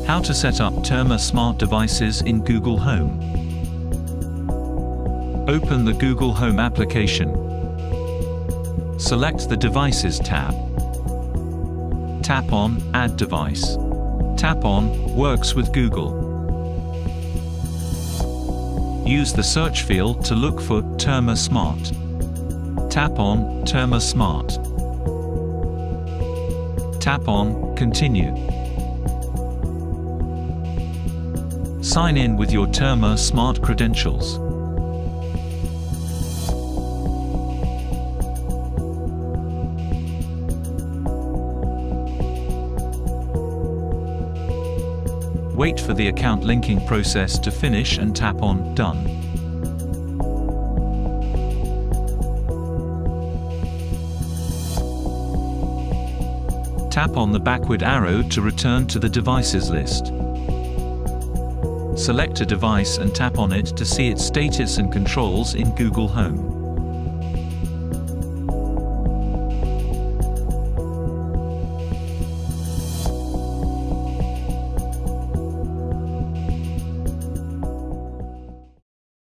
How to set up Terma Smart devices in Google Home. Open the Google Home application. Select the Devices tab. Tap on Add Device. Tap on Works with Google. Use the search field to look for Terma Smart. Tap on Terma Smart. Tap on Continue. Sign in with your Terma Smart credentials. Wait for the account linking process to finish and tap on Done. Tap on the backward arrow to return to the devices list. Select a device and tap on it to see its status and controls in Google Home.